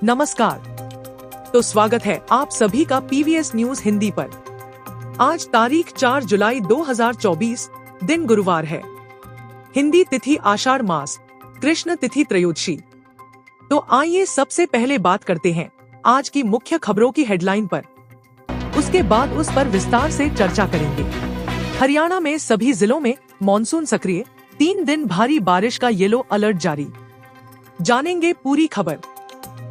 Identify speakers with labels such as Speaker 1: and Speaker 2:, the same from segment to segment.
Speaker 1: नमस्कार। तो स्वागत है आप सभी का पीवीएस न्यूज हिंदी पर। आज तारीख 4 जुलाई 2024, दिन गुरुवार है। हिंदी तिथि आषाढ़ मास, कृष्ण तिथि त्रयोदशी। तो आइए सबसे पहले बात करते हैं आज की मुख्य खबरों की हेडलाइन पर। उसके बाद उस पर विस्तार से चर्चा करेंगे। हरियाणा में सभी जिलों में मॉनसून सक्रिय, 3 दिन भारी बारिश का येलो अलर्ट जारी। जानेंगे पूरी खबर।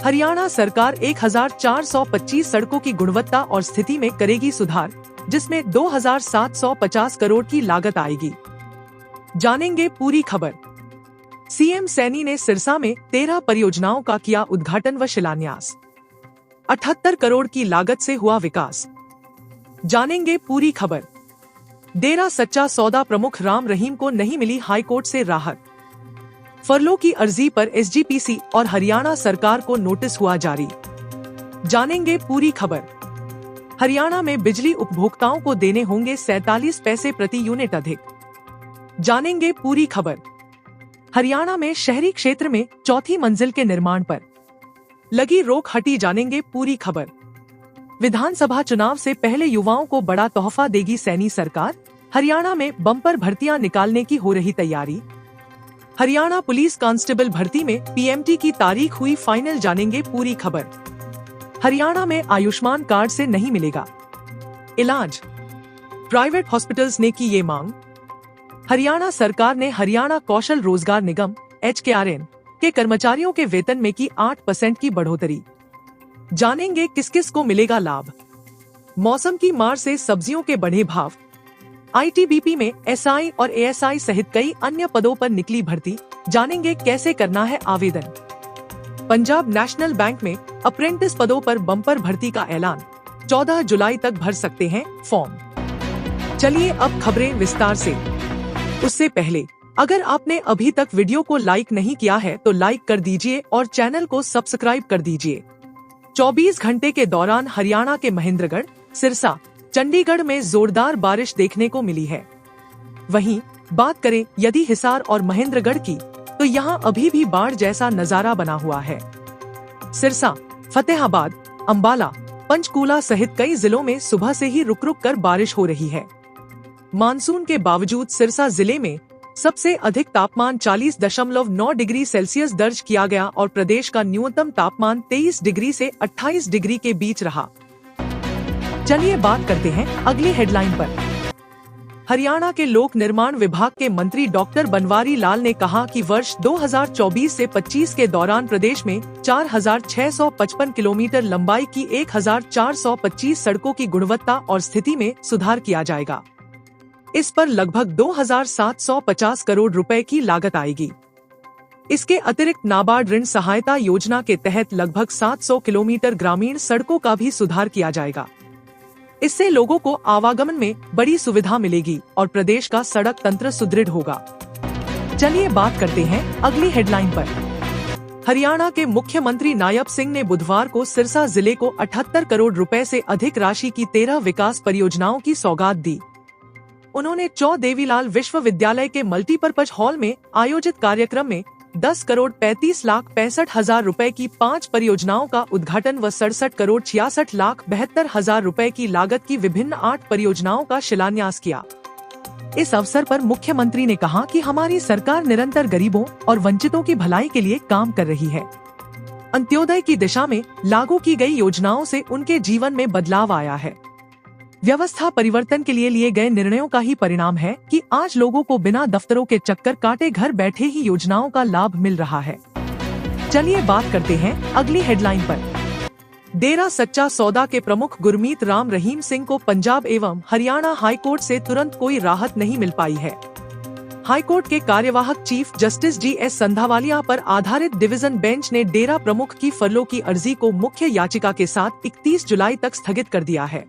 Speaker 1: हरियाणा सरकार 1425 सड़कों की गुणवत्ता और स्थिति में करेगी सुधार, जिसमें 2750 करोड़ की लागत आएगी। जानेंगे पूरी खबर। सीएम सैनी ने सिरसा में 13 परियोजनाओं का किया उद्घाटन व शिलान्यास। 78 करोड़ की लागत से हुआ विकास। जानेंगे पूरी खबर। डेरा सच्चा सौदा प्रमुख राम रहीम को नहीं मिली हाईकोर्ट से राहत। फरलो की अर्जी पर एसजीपीसी और हरियाणा सरकार को नोटिस हुआ जारी। जानेंगे पूरी खबर। हरियाणा में बिजली उपभोक्ताओं को देने होंगे 47 पैसे प्रति यूनिट अधिक। जानेंगे पूरी खबर। हरियाणा में शहरी क्षेत्र में चौथी मंजिल के निर्माण पर लगी रोक हटी। जानेंगे पूरी खबर। विधानसभा चुनाव से पहले युवाओं को बड़ा तोहफा देगी सैनी सरकार। हरियाणा में बम्पर भर्तियां निकालने की हो रही तैयारी। हरियाणा पुलिस कांस्टेबल भर्ती में पीएमटी की तारीख हुई फाइनल। जानेंगे पूरी खबर। हरियाणा में आयुष्मान कार्ड से नहीं मिलेगा इलाज, प्राइवेट हॉस्पिटल्स ने की ये मांग। हरियाणा सरकार ने हरियाणा कौशल रोजगार निगम HKRN के कर्मचारियों के वेतन में की 8% की बढ़ोतरी। जानेंगे किस किस को मिलेगा लाभ। मौसम की मार से सब्जियों के बढ़े भाव। आईटीबीपी में एसआई और एएसआई सहित कई अन्य पदों पर निकली भर्ती। जानेंगे कैसे करना है आवेदन। पंजाब नेशनल बैंक में अप्रेंटिस पदों पर बम्पर भर्ती का ऐलान। 14 जुलाई तक भर सकते हैं फॉर्म। चलिए अब खबरें विस्तार से। उससे पहले अगर आपने अभी तक वीडियो को लाइक नहीं किया है तो लाइक कर दीजिए और चैनल को सब्सक्राइब कर दीजिए। 24 घंटे के दौरान हरियाणा के महेंद्रगढ़, सिरसा, चंडीगढ़ में जोरदार बारिश देखने को मिली है। वहीं बात करें यदि हिसार और महेंद्रगढ़ की, तो यहां अभी भी बाढ़ जैसा नजारा बना हुआ है। सिरसा, फतेहाबाद, अंबाला, पंचकूला सहित कई जिलों में सुबह से ही रुक रुक कर बारिश हो रही है। मानसून के बावजूद सिरसा जिले में सबसे अधिक तापमान 40.9 डिग्री सेल्सियस दर्ज किया गया और प्रदेश का न्यूनतम तापमान 23 डिग्री से 28 डिग्री के बीच रहा। चलिए बात करते हैं अगली हेडलाइन पर। हरियाणा के लोक निर्माण विभाग के मंत्री डॉक्टर बनवारी लाल ने कहा कि वर्ष 2024 से 25 के दौरान प्रदेश में 4655 किलोमीटर लंबाई की 1425 सड़कों की गुणवत्ता और स्थिति में सुधार किया जाएगा। इस पर लगभग 2750 करोड़ रुपए की लागत आएगी। इसके अतिरिक्त नाबार्ड ऋण सहायता योजना के तहत लगभग 700 किलोमीटर ग्रामीण सड़कों का भी सुधार किया जाएगा। इससे लोगों को आवागमन में बड़ी सुविधा मिलेगी और प्रदेश का सड़क तंत्र सुदृढ़ होगा। चलिए बात करते हैं अगली हेडलाइन पर। हरियाणा के मुख्यमंत्री नायब सिंह ने बुधवार को सिरसा जिले को 78 करोड़ रुपए से अधिक राशि की 13 विकास परियोजनाओं की सौगात दी। उन्होंने चौ देवीलाल विश्वविद्यालय के मल्टीपर्पज हॉल में आयोजित कार्यक्रम में 10 करोड़ 35 लाख 65 हजार रुपए की 5 परियोजनाओं का उद्घाटन व 67 करोड़ 66 लाख 72 हजार रुपए की लागत की विभिन्न 8 परियोजनाओं का शिलान्यास किया। इस अवसर पर मुख्यमंत्री ने कहा कि हमारी सरकार निरंतर गरीबों और वंचितों की भलाई के लिए काम कर रही है। अंत्योदय की दिशा में लागू की गई योजनाओं से उनके जीवन में बदलाव आया है। व्यवस्था परिवर्तन के लिए गए निर्णयों का ही परिणाम है कि आज लोगों को बिना दफ्तरों के चक्कर काटे घर बैठे ही योजनाओं का लाभ मिल रहा है। चलिए बात करते हैं अगली हेडलाइन पर। डेरा सच्चा सौदा के प्रमुख गुरमीत राम रहीम सिंह को पंजाब एवं हरियाणा हाईकोर्ट से तुरंत कोई राहत नहीं मिल पाई है। हाईकोर्ट के कार्यवाहक चीफ जस्टिस GS संधावालिया पर आधारित डिवीजन बेंच ने डेरा प्रमुख की फरलो की अर्जी को मुख्य याचिका के साथ 31 जुलाई तक स्थगित कर दिया है।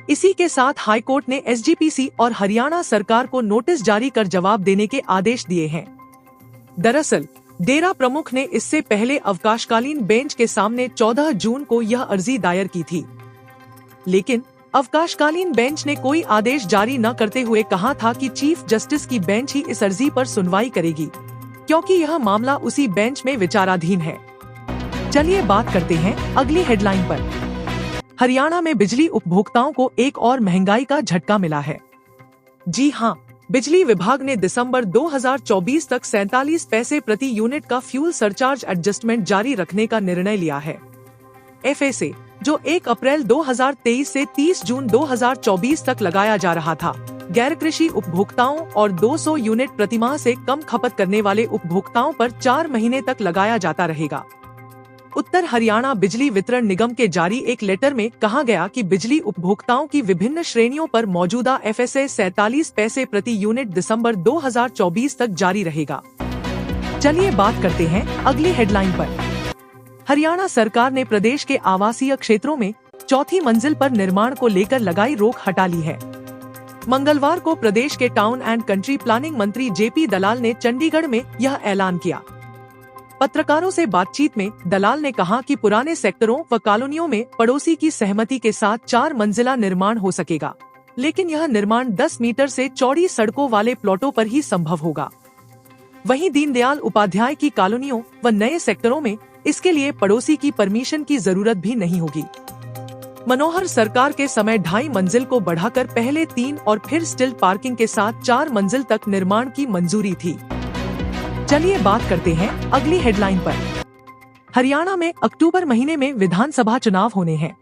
Speaker 1: इसी के साथ हाईकोर्ट ने SGPC और हरियाणा सरकार को नोटिस जारी कर जवाब देने के आदेश दिए हैं। दरअसल डेरा प्रमुख ने इससे पहले अवकाशकालीन बेंच के सामने 14 जून को यह अर्जी दायर की थी, लेकिन अवकाशकालीन बेंच ने कोई आदेश जारी न करते हुए कहा था कि चीफ जस्टिस की बेंच ही इस अर्जी पर सुनवाई करेगी, क्योंकि यह मामला उसी बेंच में विचाराधीन है। चलिए बात करते हैं अगली हेडलाइन पर। हरियाणा में बिजली उपभोक्ताओं को एक और महंगाई का झटका मिला है। जी हां, बिजली विभाग ने दिसंबर 2024 तक 47 पैसे प्रति यूनिट का फ्यूल सरचार्ज एडजस्टमेंट जारी रखने का निर्णय लिया है। FSA, जो 1 अप्रैल 2023 से 30 जून 2024 तक लगाया जा रहा था, गैर कृषि उपभोक्ताओं और 200 यूनिट प्रतिमाह से कम खपत करने वाले उपभोक्ताओं पर 4 महीने तक लगाया जाता रहेगा। उत्तर हरियाणा बिजली वितरण निगम के जारी एक लेटर में कहा गया कि बिजली उपभोक्ताओं की विभिन्न श्रेणियों पर मौजूदा FSA 47 पैसे प्रति यूनिट दिसंबर 2024 तक जारी रहेगा। चलिए बात करते हैं अगली हेडलाइन पर। हरियाणा सरकार ने प्रदेश के आवासीय क्षेत्रों में चौथी मंजिल पर निर्माण को लेकर लगाई रोक हटा ली है। मंगलवार को प्रदेश के टाउन एंड कंट्री प्लानिंग मंत्री JP दलाल ने चंडीगढ़ में यह ऐलान किया। पत्रकारों से बातचीत में दलाल ने कहा कि पुराने सेक्टरों व कॉलोनियों में पड़ोसी की सहमति के साथ 4 मंजिला निर्माण हो सकेगा, लेकिन यह निर्माण 10 मीटर से चौड़ी सड़कों वाले प्लॉटों पर ही संभव होगा। वहीं दीनदयाल उपाध्याय की कॉलोनियों व नए सेक्टरों में इसके लिए पड़ोसी की परमिशन की जरूरत भी नहीं होगी। मनोहर सरकार के समय 2.5 मंजिल को बढ़ाकर पहले 3 और फिर स्टिल पार्किंग के साथ 4 मंजिल तक निर्माण की मंजूरी थी। चलिए बात करते हैं अगली हेडलाइन पर। हरियाणा में अक्टूबर महीने में विधानसभा चुनाव होने हैं।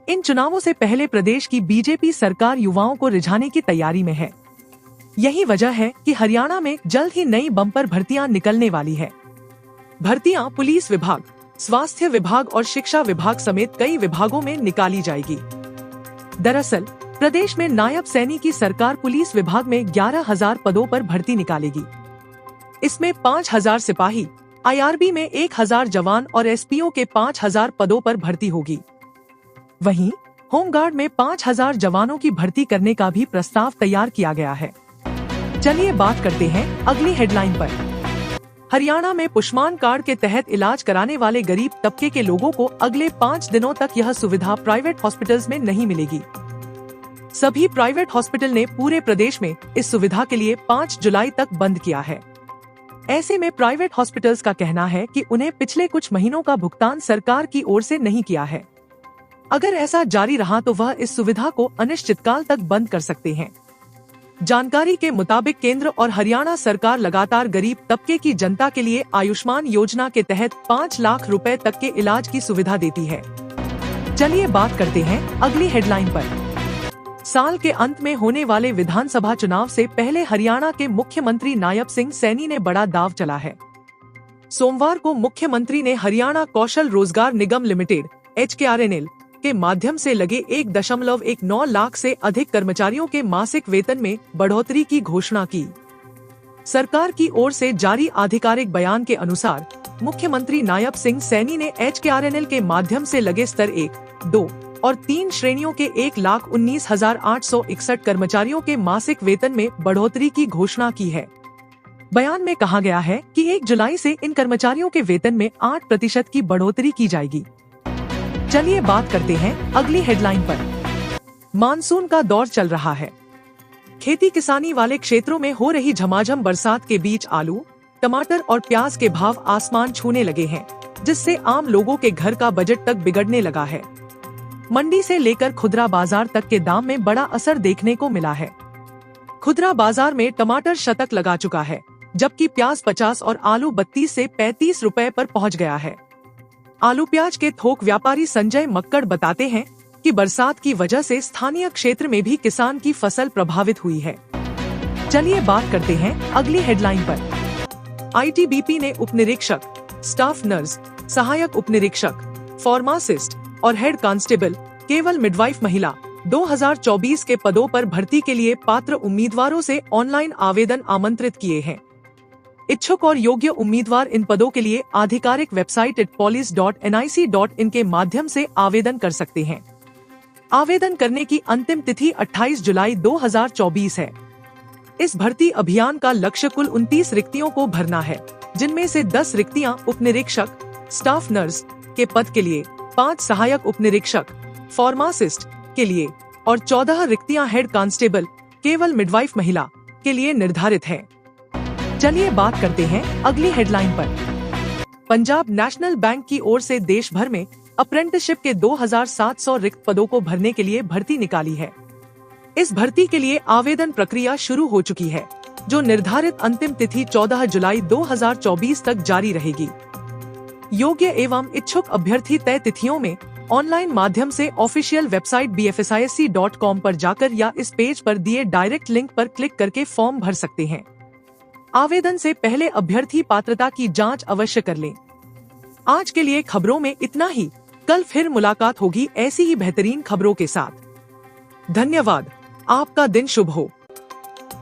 Speaker 1: इन चुनावों से पहले प्रदेश की बीजेपी सरकार युवाओं को रिझाने की तैयारी में है। यही वजह है कि हरियाणा में जल्द ही नई बम्पर भर्तियां निकलने वाली है। भर्तियां पुलिस विभाग, स्वास्थ्य विभाग और शिक्षा विभाग समेत कई विभागों में निकाली जाएगी। दरअसल प्रदेश में नायब सैनिक की सरकार पुलिस विभाग में 11,000 पदों पर भर्ती निकालेगी। इसमें 5,000 सिपाही, IRB में 1,000 जवान और SPO के 5,000 पदों पर भर्ती होगी। वहीं होमगार्ड में 5,000 जवानों की भर्ती करने का भी प्रस्ताव तैयार किया गया है। चलिए बात करते हैं अगली हेडलाइन पर। हरियाणा में पुष्मान कार्ड के तहत इलाज कराने वाले गरीब तबके के लोगों को अगले 5 दिनों तक यह सुविधा प्राइवेट हॉस्पिटल्स में नहीं मिलेगी। सभी प्राइवेट हॉस्पिटल ने पूरे प्रदेश में इस सुविधा के लिए 5 जुलाई तक बंद किया है। ऐसे में प्राइवेट हॉस्पिटल्स का कहना है कि उन्हें पिछले कुछ महीनों का भुगतान सरकार की ओर से नहीं किया है। अगर ऐसा जारी रहा तो वह इस सुविधा को अनिश्चितकाल तक बंद कर सकते हैं। जानकारी के मुताबिक केंद्र और हरियाणा सरकार लगातार गरीब तबके की जनता के लिए आयुष्मान योजना के तहत 5 लाख रुपए तक के इलाज की सुविधा देती है। चलिए बात करते हैं अगली हेडलाइन पर। साल के अंत में होने वाले विधानसभा चुनाव से पहले हरियाणा के मुख्यमंत्री नायब सिंह सैनी ने बड़ा दांव चला है। सोमवार को मुख्यमंत्री ने हरियाणा कौशल रोजगार निगम लिमिटेड HKRNL के माध्यम से लगे 1.19 लाख से अधिक कर्मचारियों के मासिक वेतन में बढ़ोतरी की घोषणा की। सरकार की ओर से जारी आधिकारिक बयान के अनुसार मुख्यमंत्री नायब सिंह सैनी ने HKRNL के माध्यम से लगे स्तर 1, 2 और 3 श्रेणियों के 1,19,861 कर्मचारियों के मासिक वेतन में बढ़ोतरी की घोषणा की है। बयान में कहा गया है कि 1 जुलाई से इन कर्मचारियों के वेतन में 8% की बढ़ोतरी की जाएगी। चलिए बात करते हैं अगली हेडलाइन पर। मानसून का दौर चल रहा है। खेती किसानी वाले क्षेत्रों में हो रही झमाझम बरसात के बीच आलू, टमाटर और प्याज के भाव आसमान छूने लगे हैं, जिससे आम लोगों के घर का बजट तक बिगड़ने लगा है। मंडी से लेकर खुदरा बाजार तक के दाम में बड़ा असर देखने को मिला है। खुदरा बाजार में टमाटर शतक लगा चुका है, जबकि प्याज 50 और आलू 32 से 35 रुपए पर पहुंच गया है। आलू प्याज के थोक व्यापारी संजय मक्कड़ बताते हैं कि बरसात की वजह से स्थानीय क्षेत्र में भी किसान की फसल प्रभावित हुई है। चलिए बात करते हैं अगली हेडलाइन पर। ITBP ने उप निरीक्षक, स्टाफ नर्स, सहायक उप निरीक्षक, फार्मासिस्ट और हेड कांस्टेबल केवल मिडवाइफ महिला 2024 के पदों पर भर्ती के लिए पात्र उम्मीदवारों से ऑनलाइन आवेदन आमंत्रित किए हैं। इच्छुक और योग्य उम्मीदवार इन पदों के लिए आधिकारिक वेबसाइट itpolice.nic.in के माध्यम से आवेदन कर सकते हैं। आवेदन करने की अंतिम तिथि 28 जुलाई 2024 है। इस भर्ती अभियान का लक्ष्य कुल 29 रिक्तियों को भरना है, जिनमें से 10 रिक्तियां उप निरीक्षक, स्टाफ नर्स के पद के लिए, 5 सहायक उप निरीक्षक, फार्मासिस्ट के लिए और 14 रिक्तियां हेड कांस्टेबल केवल मिडवाइफ महिला के लिए निर्धारित है। चलिए बात करते हैं अगली हेडलाइन पर। पंजाब नेशनल बैंक की ओर से देश भर में अप्रेंटिसशिप के 2700 रिक्त पदों को भरने के लिए भर्ती निकाली है। इस भर्ती के लिए आवेदन प्रक्रिया शुरू हो चुकी है, जो निर्धारित अंतिम तिथि 14 जुलाई 2024 तक जारी रहेगी। योग्य एवं इच्छुक अभ्यर्थी तय तिथियों में ऑनलाइन माध्यम से ऑफिशियल वेबसाइट bfsisc.com पर जाकर या इस पेज पर दिए डायरेक्ट लिंक पर क्लिक करके फॉर्म भर सकते हैं। आवेदन से पहले अभ्यर्थी पात्रता की जांच अवश्य कर लें। आज के लिए खबरों में इतना ही। कल फिर मुलाकात होगी ऐसी ही बेहतरीन खबरों के साथ। धन्यवाद। आपका दिन शुभ हो।